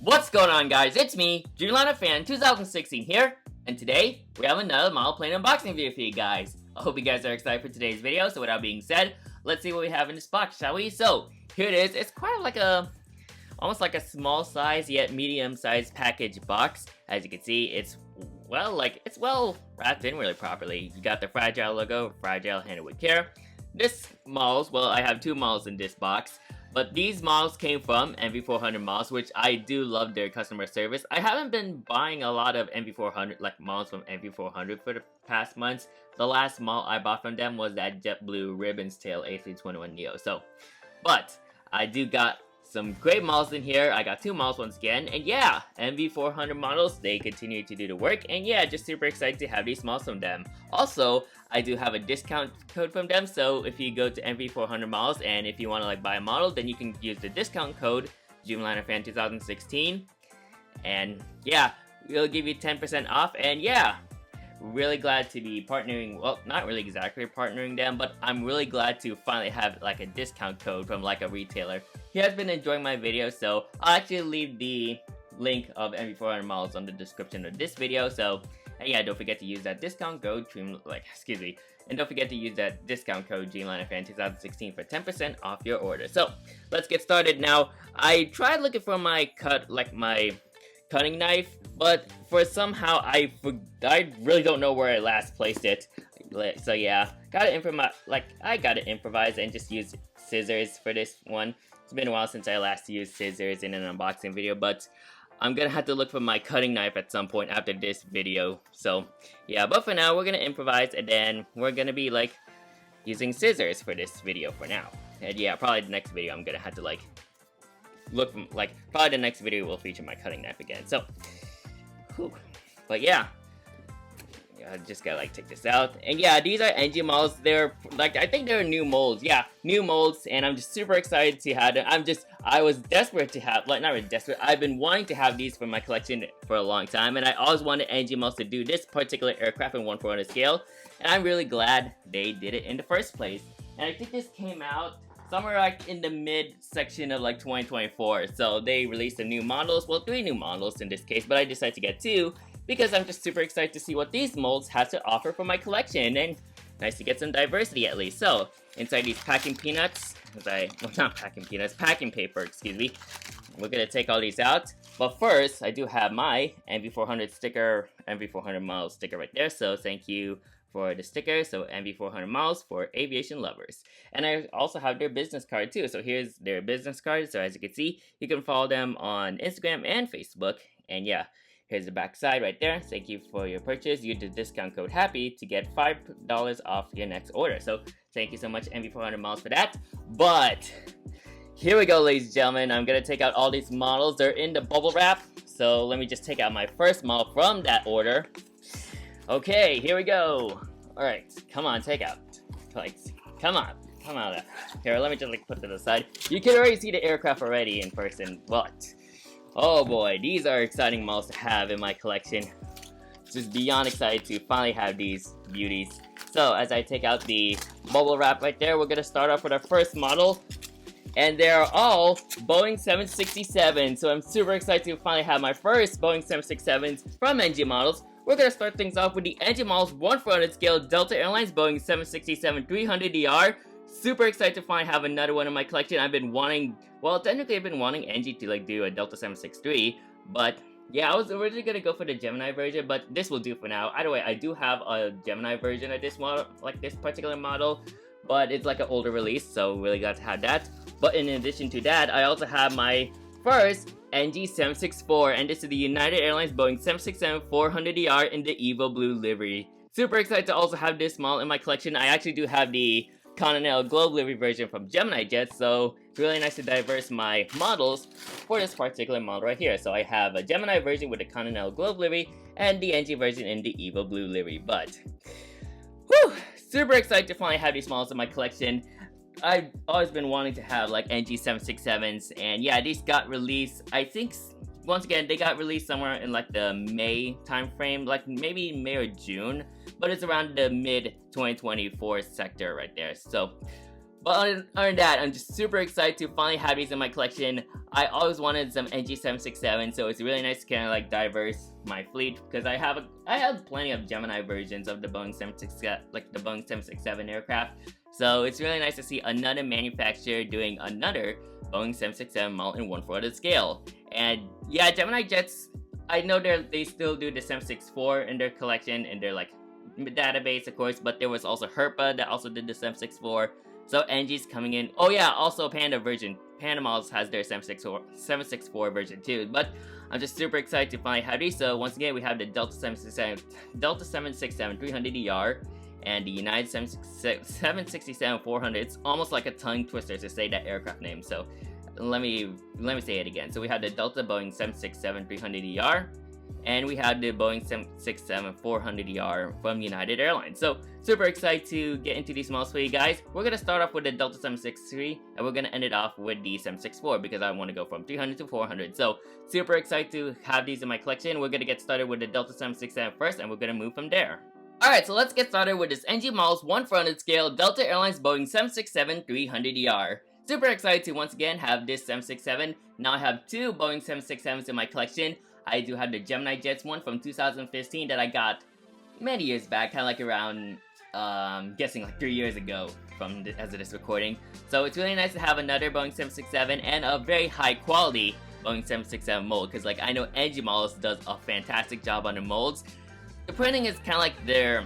What's going on, guys? It's me, Dreamliner Fan 2016 here, and today we have another model plane unboxing video for you guys. I hope you guys are excited for today's video. So without being said, let's see what we have in this box, shall we? So here it is. It's quite like almost like a small size yet medium sized package box. As you can see, it's well wrapped in really properly. You got the fragile logo, fragile, handled with care. This models, well, I have two models in this box. But these models came from MV400 models, which I do love their customer service. I haven't been buying a lot of MV400, like models from MV400 for the past months. The last model I bought from them was that JetBlue Ribbons Tail A321neo. But I do got some great models in here. I got two models once again, and yeah, MV400 models, they continue to do the work, and yeah, just super excited to have these models from them. Also, I do have a discount code from them, so if you go to MV400 models and if you want to buy a model, then you can use the discount code Dreamliner 2016, and yeah, we'll give you 10% off. And yeah, really glad to be partnering, well, not really exactly partnering them, but I'm really glad to finally have a discount code from a retailer. He has been enjoying my videos, so I'll actually leave the link of MV400 models on the description of this video. So and yeah, don't forget to use that discount code and don't forget to use that discount code Dreamliner 2016 for 10% off your order. So let's get started now. I tried looking for my my cutting knife, but for somehow I really don't know where I last placed it. So yeah, I gotta improvise and just use scissors for this one. It's been a while since I last used scissors in an unboxing video, but I'm gonna have to look for my cutting knife at some point after this video. So yeah, but for now we're gonna improvise, and then we're gonna be using scissors for this video for now. And yeah, probably the next video I'm gonna have to probably the next video will feature my cutting knife again. So whew. But yeah, I just gotta take this out. And yeah, these are NG models. They're I think they're new molds. Yeah, new molds, and I'm just super excited to have them. I was desperate to have, not really desperate, I've been wanting to have these for my collection for a long time, and I always wanted NG models to do this particular aircraft in 1/400 scale, and I'm really glad they did it in the first place. And I think this came out somewhere in the mid section of 2024. So they released the new models, well, 3 new models in this case, but I decided to get 2 because I'm just super excited to see what these molds have to offer for my collection, and nice to get some diversity at least. So inside these packing paper, excuse me. We're gonna take all these out, but first I do have my MV400 model sticker right there. So thank you for the sticker. So MV400 models for aviation lovers. And I also have their business card too. So here's their business card. So as you can see, you can follow them on Instagram and Facebook. And yeah, here's the back side right there. Thank you for your purchase. Use the discount code HAPPY to get $5 off your next order. So thank you so much, MV400 models, for that. But here we go, ladies and gentlemen. I'm gonna take out all these models. They're in the bubble wrap. So let me just take out my first model from that order. Okay, here we go. All right, come on, take out. Come on out. Here, let me just put to the side. You can already see the aircraft already in person, but oh boy, these are exciting models to have in my collection. Just beyond excited to finally have these beauties. So as I take out the bubble wrap right there, we're gonna start off with our first model. And they're all Boeing 767. So I'm super excited to finally have my first Boeing 767s from NG models. We're gonna start things off with the NG models 1/400 scale Delta Airlines Boeing 767-300ER. Super excited to finally have another one in my collection. I've been wanting, well, technically I've been wanting NG to do a Delta 763, but yeah, I was originally gonna go for the Gemini version, but this will do for now. Either way, I do have a Gemini version of this model, this particular model, but it's an older release, so really glad to have that. But in addition to that, I also have my first NG 764, and this is the United Airlines Boeing 767-400ER in the Evo Blue livery. Super excited to also have this model in my collection. I actually do have the Continental Globe livery version from Gemini Jet, so it's really nice to diverse my models for this particular model right here. So I have a Gemini version with the Continental Globe livery and the NG version in the Evo Blue livery. But whew, super excited to finally have these models in my collection. I've always been wanting to have NG 767s, and yeah, these got released, I think, once again, they got released somewhere in the May time frame, maybe May or June, but it's around the mid 2024 sector right there. So But other than that, I'm just super excited to finally have these in my collection. I always wanted some NG767, so it's really nice to kind of like diverse my fleet, because I have plenty of Gemini versions of the Boeing 767, like the Boeing 767 aircraft. So it's really nice to see another manufacturer doing another Boeing 767 model in 1/4 of the scale. And yeah, Gemini jets, I know they still do the 764 in their collection, in their like database, of course, but there was also Herpa that also did the 764. So NG's coming in. Oh yeah, also Panda version. Panda Models has their 764 version too. But I'm just super excited to finally have these. So once again, we have the Delta 767 300ER and the United 767 400. It's almost like a tongue twister to say that aircraft name. So let me say it again. So we have the Delta Boeing 767 300ER. And we have the Boeing 767 400ER from United Airlines. So super excited to get into these models for you guys. We're gonna start off with the Delta 763, and we're gonna end it off with the 764 because I want to go from 300 to 400. So super excited to have these in my collection. We're gonna get started with the Delta 767 first, and we're gonna move from there. Alright, so let's get started with this NG Models 1/400 scale Delta Airlines Boeing 767 300ER. Super excited to once again have this 767. Now I have two Boeing 767s in my collection. I do have the Gemini Jets one from 2015 that I got many years back, kind of like around, guessing like 3 years ago from as of this recording. So it's really nice to have another Boeing 767 and a very high quality Boeing 767 mold, because like I know NG Models does a fantastic job on the molds. The printing is kind of like their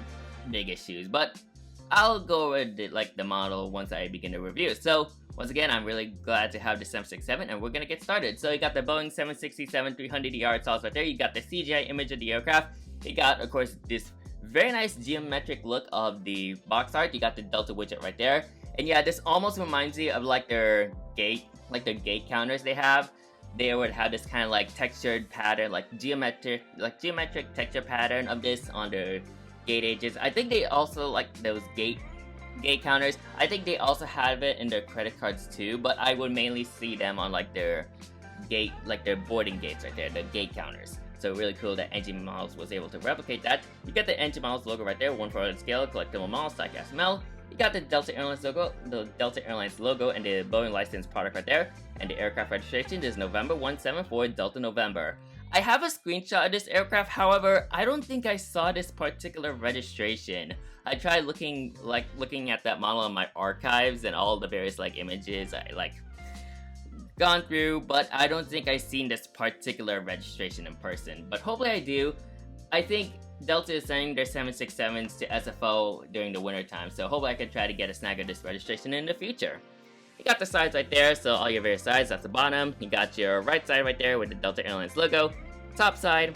big issues, but I'll go over the model once I begin the review. So once again, I'm really glad to have the 767, and we're gonna get started. So you got the Boeing 767 300ER itself right there. You got the CGI image of the aircraft. You got, of course, this very nice geometric look of the box art. You got the Delta widget right there. And yeah, this almost reminds me of like their gate counters they have. They would have this kind of like textured pattern, like geometric texture pattern of this on their gate edges. I think they also like those gate counters. I think they also have it in their credit cards too, but I would mainly see them on like their gate, like their boarding gates right there, the gate counters. So really cool that NG Models was able to replicate that. You got the NG Models logo right there, 1/4 scale, collectible model, stock SML. You got the Delta Airlines logo, and the Boeing licensed product right there. And the aircraft registration is November 174 Delta November. I have a screenshot of this aircraft, however, I don't think I saw this particular registration. I tried looking at that model in my archives and all the various like images I like gone through, but I don't think I've seen this particular registration in person. But hopefully I do. I think Delta is sending their 767s to SFO during the winter time, so hopefully I can try to get a snag of this registration in the future. You got the sides right there, so all your various sides, that's the bottom. You got your right side right there with the Delta Airlines logo. Top side,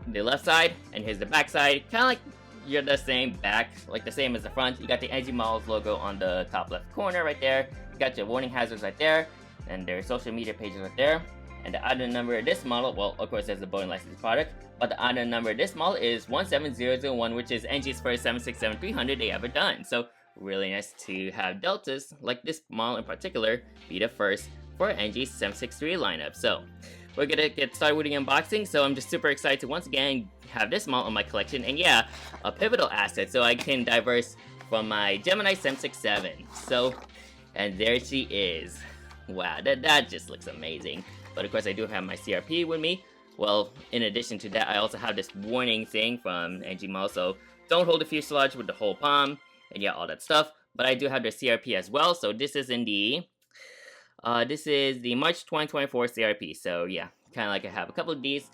the left side, and here's the back side. Kind of like you're the same back, like the same as the front. You got the NG Models logo on the top left corner right there. You got your warning hazards right there, and their social media pages right there. And the item number of this model, well, of course, there's the Boeing licensed product, but the item number of this model is 17001, which is NG's first 767 300 they ever done. So really nice to have Deltas, like this model in particular, be the first for NG's 763 lineup. So we're gonna get started with the unboxing. So I'm just super excited to once again have this model in my collection, and yeah, a pivotal asset, so I can diverse from my Gemini 767. So, and there she is. Wow, that just looks amazing. But of course, I do have my CRP with me. Well, in addition to that, I also have this warning thing from NG Models, so don't hold the fuselage with the whole palm, and yeah, all that stuff. But I do have the CRP as well, so this is in the this is the March 2024 CRP. So yeah, kind of like I have a couple of these.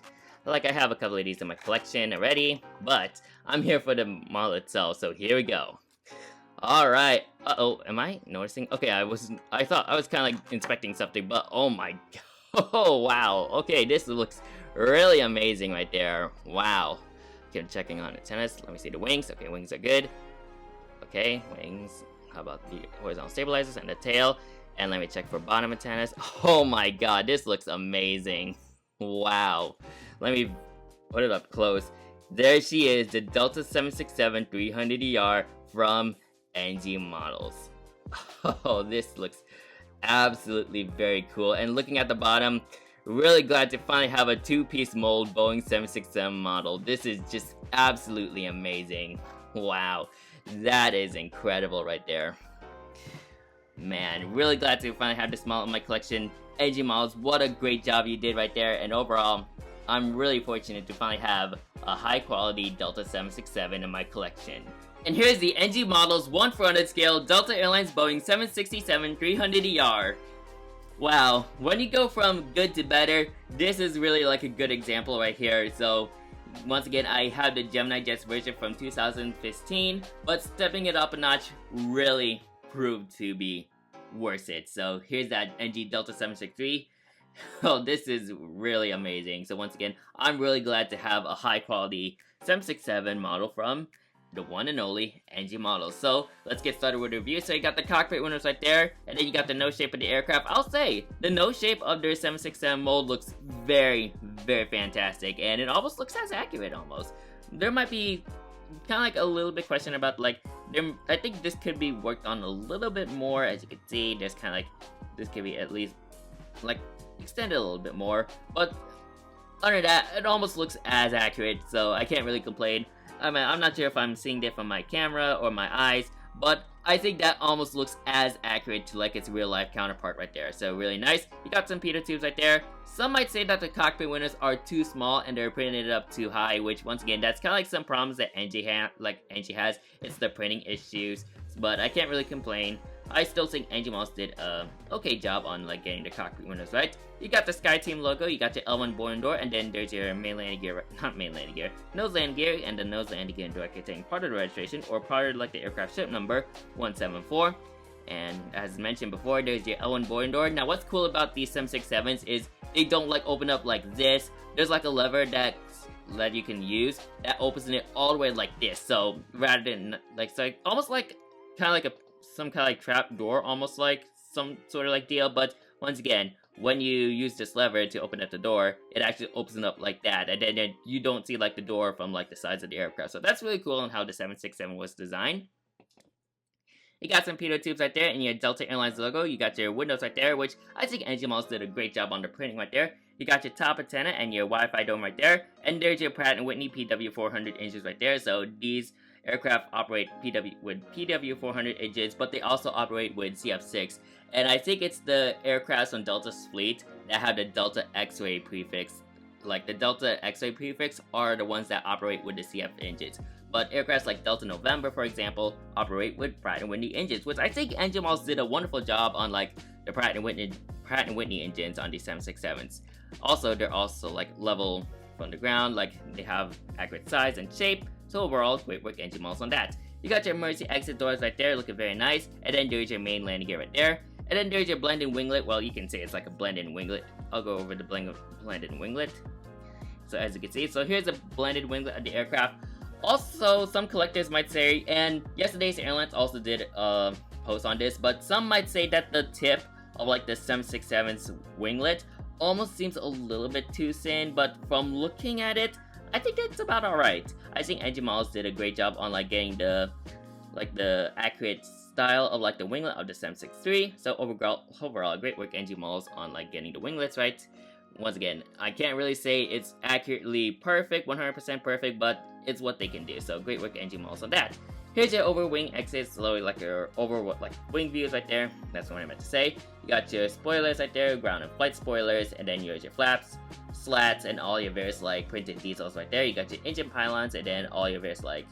Like I have a couple of these in my collection already, but I'm here for the model itself. So here we go. All right. Uh-oh, am I noticing? Okay, I thought I was kind of like inspecting something, but oh my god. Oh wow. Okay, this looks really amazing right there. Wow. Okay, I'm checking on antennas. Let me see the wings. Okay, wings are good. Okay, wings. How about the horizontal stabilizers and the tail? And let me check for bottom antennas. Oh my god, this looks amazing. Wow. Let me put it up close. There she is, the Delta 767 300ER from NG Models. Oh, this looks absolutely very cool. And looking at the bottom, really glad to finally have a two-piece mold Boeing 767 model. This is just absolutely amazing. Wow, that is incredible right there. Man, really glad to finally have this model in my collection. NG Moulds, what a great job you did right there, and overall, I'm really fortunate to finally have a high quality Delta 767 in my collection. And here's the NG Models 1/400 scale Delta Airlines Boeing 767-300ER. Wow, when you go from good to better, this is really like a good example right here. So once again, I have the Gemini Jets version from 2015, but stepping it up a notch really proved to be worth it. So here's that NG Delta 763. Oh, this is really amazing. So once again, I'm really glad to have a high quality 767 model from the one and only NG Models. So let's get started with the review. So you got the cockpit windows right there, and then you got the nose shape of the aircraft. I'll say the nose shape of their 767 mold looks very, very fantastic, and it almost looks as accurate almost. There might be kind of like a little bit question about like, I think this could be worked on a little bit more. As you can see, there's kind of like, this could be at least like extended a little bit more, but other than that, it almost looks as accurate, so I can't really complain. I mean, I'm not sure if I'm seeing it from my camera or my eyes, but I think that almost looks as accurate to like its real life counterpart right there. So really nice. You got some pitot tubes right there. Some might say that the cockpit windows are too small and they're printing it up too high, which once again, that's kind of like some problems that NG has. It's the printing issues, but I can't really complain. I still think NG Moulds did a okay job on like getting the cockpit windows right. You got the SkyTeam logo, you got your L1 boarding door, and then there's your main landing gear, not main landing gear, nose landing gear, and the nose landing gear directly taking part of the registration or part of like the aircraft ship number 174. And as mentioned before, there's your L1 boarding door. Now what's cool about these 767s is they don't like open up like this. There's like a lever that you can use that opens it all the way like this. So rather than like, so almost like kind of like some kind of like trap door, almost like some sort of like deal. But once again, when you use this lever to open up the door, it actually opens it up like that, and then you don't see like the door from like the sides of the aircraft. So that's really cool on how the 767 was designed. You got some pitot tubes right there, and your Delta Airlines logo. You got your windows right there, which I think NG Moulds did a great job on the printing right there. You got your top antenna and your Wi-Fi dome right there, and there's your Pratt & Whitney PW400 engines right there. So these aircraft operate with PW400 engines, but they also operate with CF6. And I think it's the aircrafts on Delta's fleet that have the Delta X-ray prefix. Like the Delta X-ray prefix are the ones that operate with the CF engines. But aircrafts like Delta November, for example, operate with Pratt & Whitney engines, which I think NG Moulds did a wonderful job on like the Pratt & Whitney engines on these 767s. Also, they're also like level from the ground, like they have accurate size and shape. So overall, great work NG Moulds on that. You got your emergency exit doors right there, looking very nice. And then there's your main landing gear right there. And then there's your blended winglet. Well, you can say it's like a blended winglet. I'll go over the blended winglet. So as you can see, so here's a blended winglet of the aircraft. Also, some collectors might say, and yesterday's airlines also did a post on this, but some might say that the tip of like the 767's winglet almost seems a little bit too thin, but from looking at it, I think that's about alright. I think NG Moulds did a great job on like getting the accurate style of like the winglet of the 763. So overall, great work NG Moulds on like getting the winglets right. Once again, I can't really say it's accurately perfect, 100% perfect, but it's what they can do. So great work NG Moulds on that. Here's your over wing exits, slowly like your wing views right there. That's what I meant to say. You got your spoilers right there, ground and flight spoilers, and then here's your flaps, slats, and all your various like printed details right there. You got your engine pylons, and then all your various like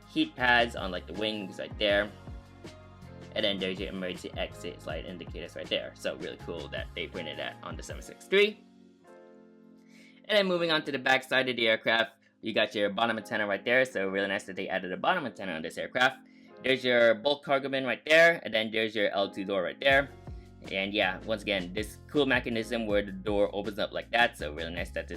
heat pads on like the wings right there. And then there's your emergency exit slide indicators right there. So really cool that they printed that on the 763. And then moving on to the back side of the aircraft, you got your bottom antenna right there. So really nice that they added a bottom antenna on this aircraft. There's your bulk cargo bin right there, and then there's your L2 door right there. And yeah, once again, this cool mechanism where the door opens up like that. So really nice that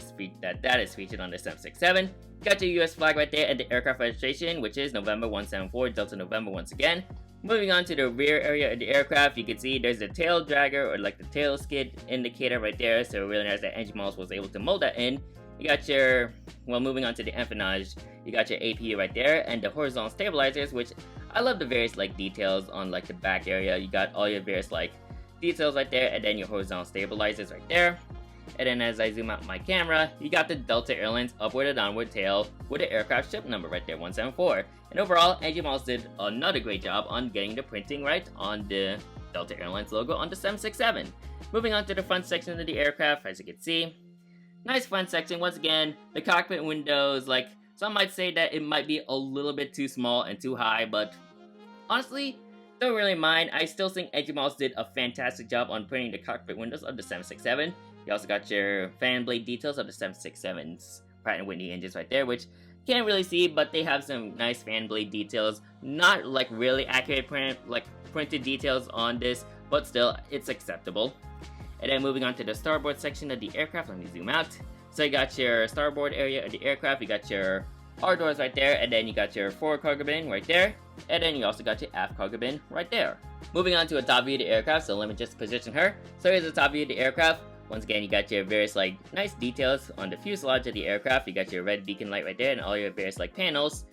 that is featured on the 767. Got your US flag right there and the aircraft registration, which is November 174, Delta November once again. Moving on to the rear area of the aircraft, you can see there's the tail dragger or like the tail skid indicator right there. So really nice that NG Moulds was able to mold that in. You got your, well, moving on to the empennage, you got your APU right there and the horizontal stabilizers, which I love the various like details on like the back area. You got all your various like details right there, and then your horizontal stabilizers right there. And then as I zoom out my camera, you got the Delta Airlines upward and downward tail with the aircraft ship number right there, 174. And overall, NG Moulds did another great job on getting the printing right on the Delta Airlines logo on the 767. Moving on to the front section of the aircraft, as you can see. Nice front section. Once again, the cockpit windows, like, some might say that it might be a little bit too small and too high, but honestly, don't really mind. I still think NG Moulds did a fantastic job on printing the cockpit windows of the 767. You also got your fan blade details of the 767's Pratt & Whitney engines right there, which can't really see, but they have some nice fan blade details. Not like really accurate printed details on this, but still, it's acceptable. And then moving on to the starboard section of the aircraft, let me zoom out. So you got your starboard area of the aircraft, you got your hard doors right there, and then you got your forward cargo bin right there, and then you also got your aft cargo bin right there. Moving on to a top view of the aircraft, so let me just position her. So here's the top view of the aircraft. Once again, you got your various like nice details on the fuselage of the aircraft. You got your red beacon light right there, and all your various like panels.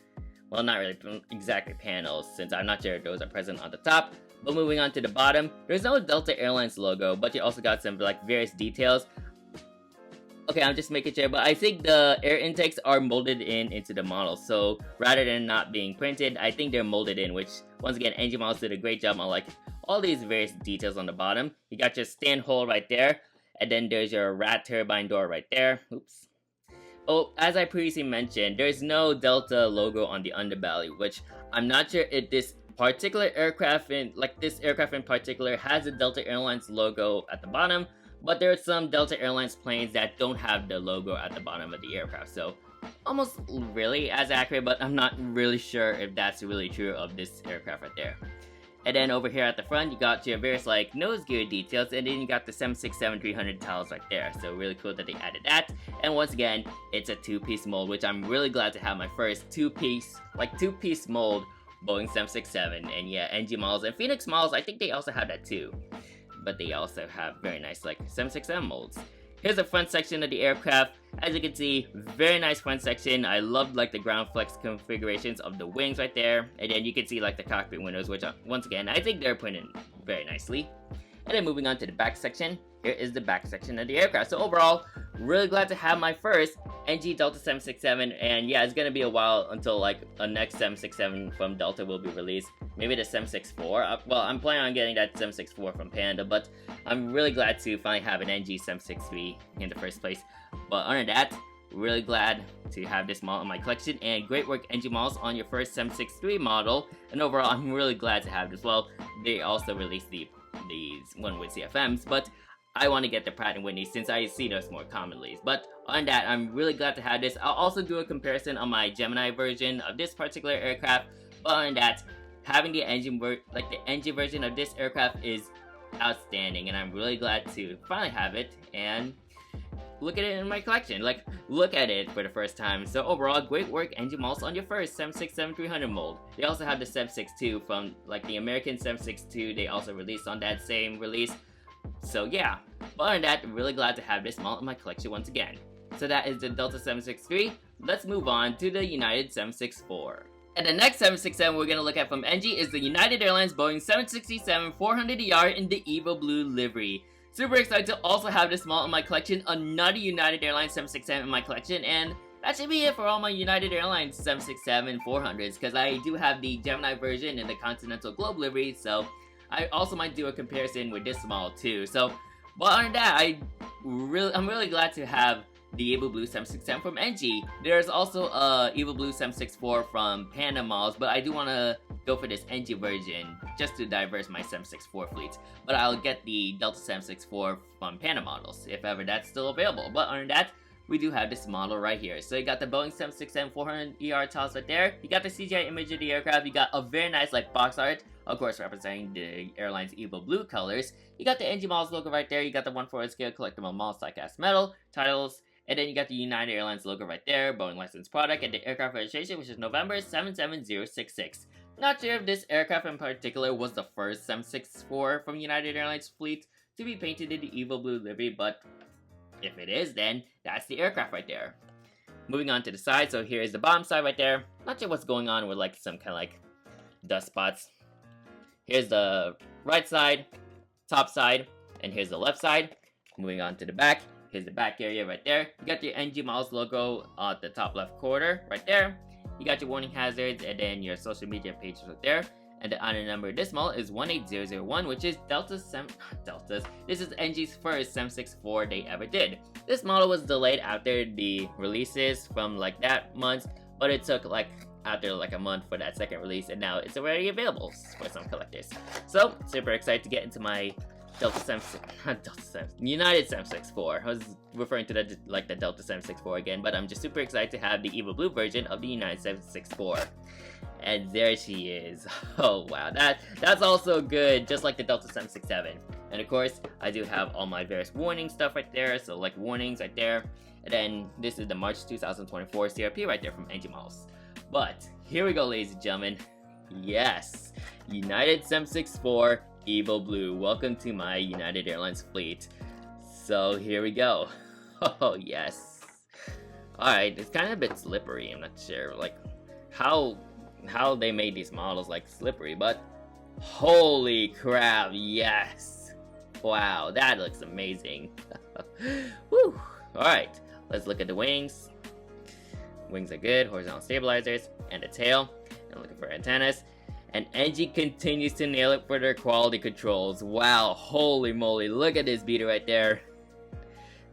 Well, not really exactly panels, since I'm not sure if those are present on the top. But moving on to the bottom, there's no Delta Airlines logo, but you also got some like various details. Okay, I'm just making sure, but I think the air intakes are molded into the model, so rather than not being printed, I think they're molded in, which, once again, NG Moulds did a great job on, like, all these various details on the bottom. You got your stand hole right there, and then there's your rat turbine door right there. Oops. Oh, as I previously mentioned, there's no Delta logo on the underbelly, which I'm not sure if this particular aircraft this aircraft in particular has a Delta Airlines logo at the bottom, but there are some Delta Airlines planes that don't have the logo at the bottom of the aircraft, so almost really as accurate, but I'm not really sure if that's really true of this aircraft right there. And then over here at the front, you got your various like nose gear details, and then you got the 767-300 tiles right there, so really cool that they added that. And once again, it's a two-piece mold, which I'm really glad to have my first two-piece mold Boeing 767, and yeah, NG Moulds and Phoenix Moulds, I think they also have that too. But they also have very nice like 767 molds. Here's the front section of the aircraft. As you can see, very nice front section. I love like the ground flex configurations of the wings right there. And then you can see like the cockpit windows, which once again, I think they're printed very nicely. And then moving on to the back section, here is the back section of the aircraft. So overall, really glad to have my first NG Delta 767, and yeah, it's gonna be a while until like a next 767 from Delta will be released. Maybe the 764. Well, I'm planning on getting that 764 from Panda, but I'm really glad to finally have an NG 763 in the first place. But other than that, really glad to have this model in my collection, and great work NG Moulds on your first 763 model. And overall, I'm really glad to have this. Well, they also released these one with CFMs, but I want to get the Pratt & Whitney since I see those more commonly. But on that, I'm really glad to have this. I'll also do a comparison on my Gemini version of this particular aircraft. But on that, having the engine version of this aircraft is outstanding, and I'm really glad to finally have it and look at it in my collection. Like, look at it for the first time. So overall, great work NG Moulds on your first 767-300 mold. They also have the 762 from like the American 762. They also released on that same release. So yeah, but other than that, really glad to have this model in my collection once again. So that is the Delta 763. Let's move on to the United 764. And the next 767 we're going to look at from NG is the United Airlines Boeing 767-400ER in the Evo Blue livery. Super excited to also have this model in my collection, another United Airlines 767 in my collection, and that should be it for all my United Airlines 767-400s, because I do have the Gemini version in the Continental Globe livery, so I also might do a comparison with this model too. So, but other than that, I'm really glad to have the Evo Blue 767 from NG. There's also a Evo Blue 764 from Panda Moulds, but I do want to go for this NG version just to diverse my 764 fleets. But I'll get the Delta 764 from Panda models if ever that's still available. But other than that, we do have this model right here. So you got the Boeing 767-400ER tiles right there. You got the CGI image of the aircraft. You got a very nice like box art, of course representing the airline's Evo Blue colors. You got the NG Moulds logo right there. You got the 1/4 scale collectible Moulds die-cast metal titles. And then you got the United Airlines logo right there, Boeing licensed product, and the aircraft registration, which is November 77066. Not sure if this aircraft in particular was the first 764 from United Airlines fleet to be painted in the Evo Blue livery, but if it is, then that's the aircraft right there. Moving on to the side, so here is the bottom side right there. Not sure what's going on with like some kind of like dust spots. Here's the right side, top side, and here's the left side. Moving on to the back. Here's the back area right there. You got your NG Moulds logo at the top left corner right there. You got your warning hazards and then your social media pages right there. And the honor number of this model is 18001, which is this is NG's first 764 they ever did. This model was delayed after the releases from like that month, but it took like after like a month for that second release, and now it's already available for some collectors. So super excited to get into my United 764. I was referring to the Delta 764 again, but I'm just super excited to have the Evo Blue version of the United 764. And there she is. Oh wow, that's also good, just like the Delta 767. And of course, I do have all my various warning stuff right there, so like warnings right there. And then this is the March 2024 CRP right there from NG Moulds. But here we go, ladies and gentlemen. Yes, United 764 Evo Blue. Welcome to my United Airlines fleet. So here we go. Oh yes. Alright, it's kind of a bit slippery. I'm not sure like how they made these models like slippery, but holy crap, yes. Wow, that looks amazing. Woo. Alright, let's look at the wings. Wings are good, horizontal stabilizers, and the tail. And looking for antennas. And NG continues to nail it for their quality controls. Wow, holy moly, look at this beauty right there.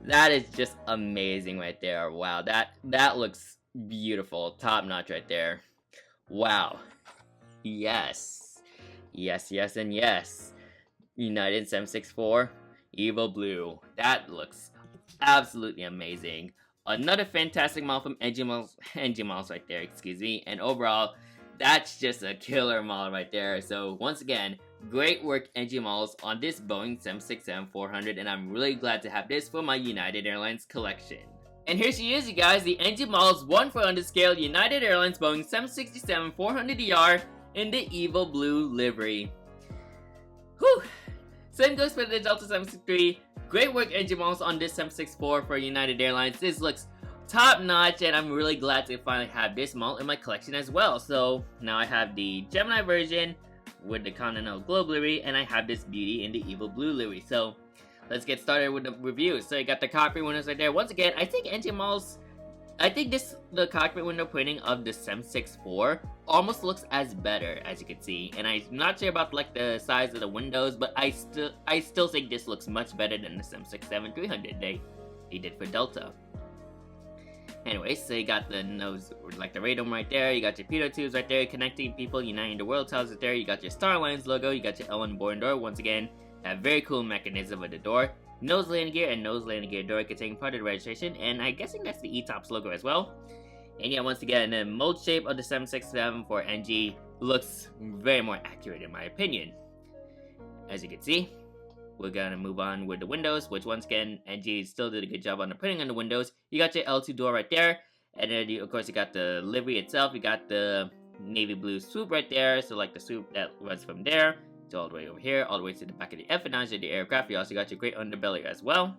That is just amazing right there. Wow, that looks beautiful, top notch right there. Wow. Yes. Yes, yes, and yes. United 764 Evo Blue. That looks absolutely amazing. Another fantastic model from NG Moulds right there, excuse me. And overall, that's just a killer model right there. So once again, great work NG Moulds on this Boeing 767-400, and I'm really glad to have this for my United Airlines collection. And here she is, you guys, the NG Moulds 1/400 scale United Airlines Boeing 767-400ER in the Evo Blue livery. Whew! Same goes for the Delta 763. Great work NG Moulds on this 764 for United Airlines. This looks top notch, and I'm really glad to finally have this model in my collection as well. So now I have the Gemini version with the Continental Globe livery, and I have this beauty in the Evo Blue livery. So let's get started with the review. So you got the cockpit windows right there. Once again, I think NG Moulds, the cockpit window printing of the 764 almost looks as better, as you can see. And I'm not sure about like the size of the windows, but I still think this looks much better than the 767-300 they did for Delta. Anyway, so you got the nose, like the radome right there, you got your pitot tubes right there, connecting people, uniting the world towers right there, you got your Star Alliance logo, you got your L1 boarding door, once again, that very cool mechanism with the door, nose landing gear and nose landing gear door containing part of the registration, and I'm guessing that's the ETOPS logo as well. And yeah, once again, the mold shape of the 767 for NG looks very more accurate in my opinion. As you can see, we're gonna move on with the windows, which once again, NG still did a good job on the printing on the windows. You got your L2 door right there, and then of course you got the livery itself. You got the navy blue swoop right there, so like the swoop that runs from there to all the way over here, all the way to the back of the empennage of the aircraft. You also got your great underbelly as well.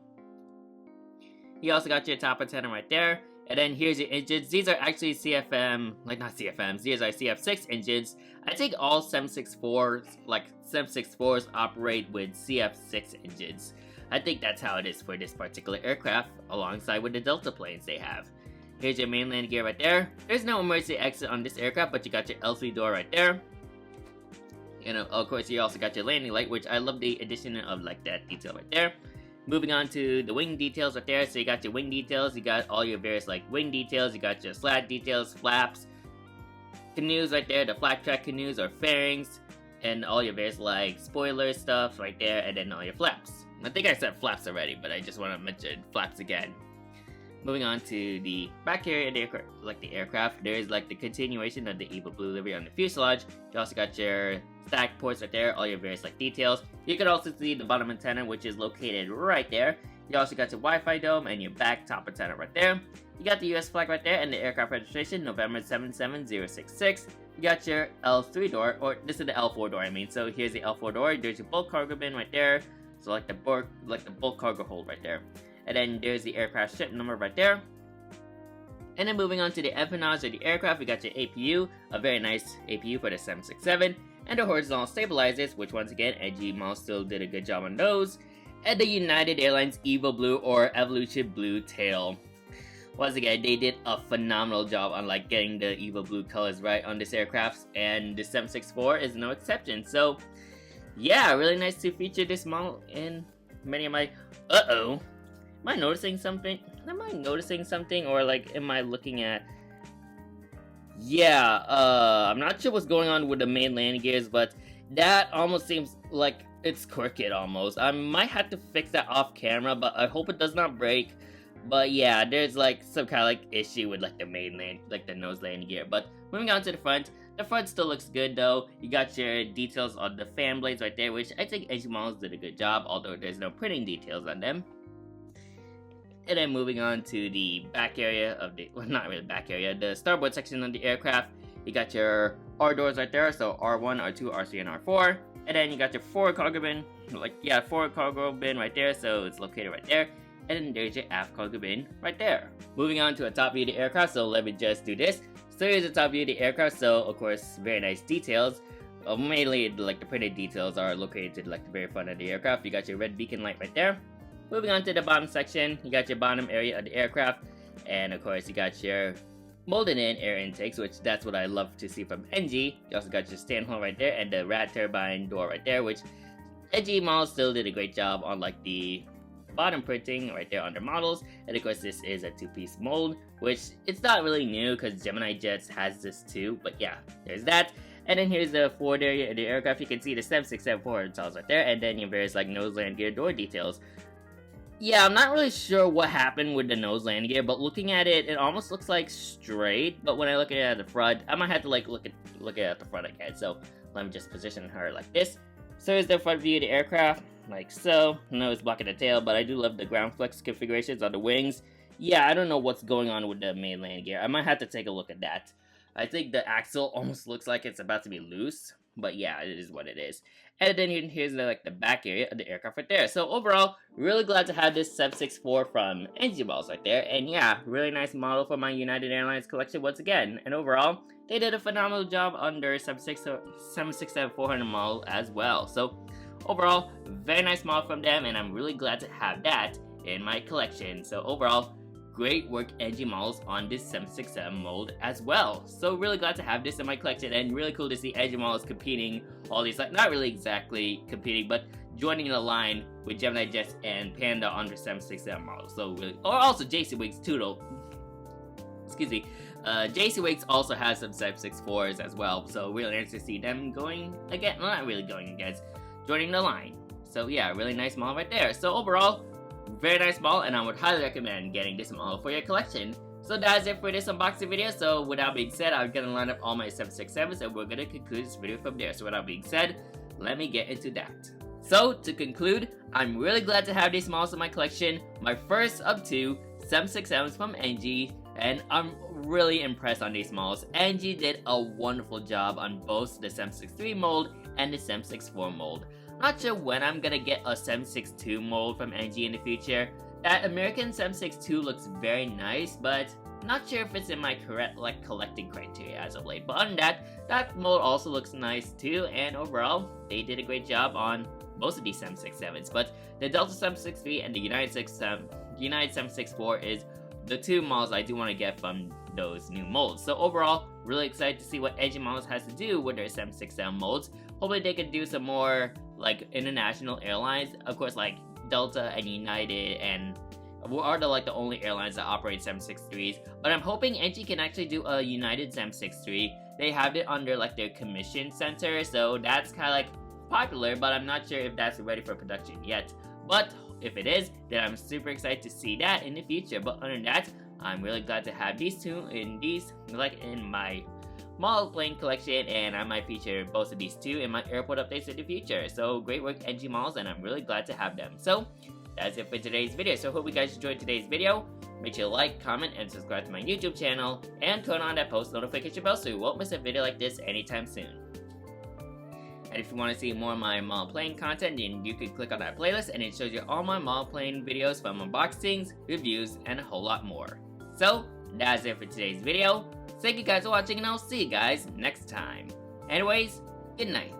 You also got your top antenna right there. And then here's your engines. These are actually CFM, like not CFMs, these are CF6 engines. I think all 764s operate with CF6 engines. I think that's how it is for this particular aircraft, alongside with the Delta planes they have. Here's your main landing gear right there. There's no emergency exit on this aircraft, but you got your L3 door right there. And of course you also got your landing light, which I love the addition of like that detail right there. Moving on to the wing details right there. So you got your wing details, you got all your various like wing details, you got your slat details, flaps, canoes right there, the flat track canoes or fairings, and all your various like spoiler stuff right there, and then all your flaps. I think I said flaps already, but I just want to mention flaps again. Moving on to the back area of the aircraft, there is like the continuation of the Evo Blue livery on the fuselage. You also got your stack ports right there, all your various like details. You can also see the bottom antenna, which is located right there. You also got your Wi-Fi dome and your back top antenna right there. You got the US flag right there and the aircraft registration, November 77066. You got your L3 door, or this is the L4 door I mean. So here's the L4 door, there's your bulk cargo bin right there. So like the bulk cargo hold right there. And then there's the aircraft ship number right there. And then moving on to the empennage of the aircraft, we got your APU, a very nice APU for the 767, and the horizontal stabilizers, which once again, NG Moulds still did a good job on those, and the United Airlines Evo Blue or Evolution Blue tail. once again, they did a phenomenal job on like getting the evil blue colors right on this aircraft, and the 764 is no exception. So yeah, really nice to feature this model in many of my... Uh-oh. Am I noticing something? Or like, am I looking at... Yeah, I'm not sure what's going on with the main landing gears, but that almost seems like it's crooked almost. I might have to fix that off camera, but I hope it does not break. But yeah, there's like some kind of like issue with like the main land, like the nose landing gear. But moving on to the front still looks good though. You got your details on the fan blades right there, which I think NG Moulds did a good job, although there's no printing details on them. And then moving on to the back area of the, well, not really back area, the starboard section of the aircraft. You got your R doors right there, so R1, R2, R3, and R4. And then you got your forward cargo bin, forward cargo bin right there, so it's located right there. And then there's your aft cargo bin right there. Moving on to a top view of the aircraft, so let me just do this. So here's the top view of the aircraft, so of course, very nice details. Mainly, like the printed details are located to like the very front of the aircraft. You got your red beacon light right there. Moving on to the bottom section, you got your bottom area of the aircraft. And of course, you got your molded in air intakes, which that's what I love to see from NG. You also got your stand hole right there and the rad turbine door right there, which NG Moulds still did a great job on like the bottom printing right there on their models. And of course, this is a two-piece mold, which it's not really new because Gemini Jets has this too, but yeah, there's that. And then here's the forward area of the aircraft. You can see the 767 forward tiles right there, and then your various like nose land gear door details. Yeah, I'm not really sure what happened with the nose landing gear, but looking at it, it almost looks like straight. But when I look at it at the front, I might have to like look at it at the front again. So let me just position her like this. So here's the front view of the aircraft, like so. No, it's blocking the tail, but I do love the ground flex configurations on the wings. Yeah, I don't know what's going on with the main landing gear. I might have to take a look at that. I think the axle almost looks like it's about to be loose, but yeah, it is what it is. And then here's the back area of the aircraft right there. So overall, really glad to have this 764 from NG Moulds right there. And yeah, really nice model for my United Airlines collection once again. And overall, they did a phenomenal job on their 767-400 model as well. So overall, very nice model from them, and I'm really glad to have that in my collection. So overall, great work NG Moulds on this 767 mold as well. So really glad to have this in my collection, and really cool to see NG Moulds competing all these, like not really exactly competing, but joining the line with Gemini Jets and Panda on the 767 model. So really, or also JC Wings too though. Excuse me. JC Wings also has some 764s as well, so really nice to see them going again, well, not really going against, joining the line. So yeah, really nice model right there. So overall, very nice model, and I would highly recommend getting this model for your collection. So that's it for this unboxing video. So with that being said, I'm gonna line up all my 767s, and we're gonna conclude this video from there. So with that being said, let me get into that. So to conclude, I'm really glad to have these models in my collection, my first of two 767s from NG, and I'm really impressed on these models. NG did a wonderful job on both the 763 mold and the 764 mold. Not sure when I'm gonna get a 762 mold from NG in the future. That American 762 looks very nice, but not sure if it's in my correct collecting criteria as of late. But other than that, that mold also looks nice too, and overall, they did a great job on most of these 767s. But the Delta 763 and the United 764 is the two models I do want to get from those new molds. So overall, really excited to see what NG Moulds has to do with their 767 molds. Hopefully they can do some more like international airlines. Of course, like Delta and United and are the only airlines that operate 763s. But I'm hoping NG can actually do a United 763. They have it under like their commission center, so that's kind of like popular, but I'm not sure if that's ready for production yet. But if it is, then I'm super excited to see that in the future. But other than that, I'm really glad to have these two in my model plane collection, and I might feature both of these two in my airport updates in the future. So great work NG Moulds, and I'm really glad to have them. So that's it for today's video. So hope you guys enjoyed today's video. Make sure to like, comment, and subscribe to my YouTube channel, and turn on that post notification bell so you won't miss a video like this anytime soon. And if you want to see more of my model plane content, then you can click on that playlist, and it shows you all my model plane videos from unboxings, reviews, and a whole lot more. So that's it for today's video. Thank you guys for watching, and I'll see you guys next time. Anyways, good night.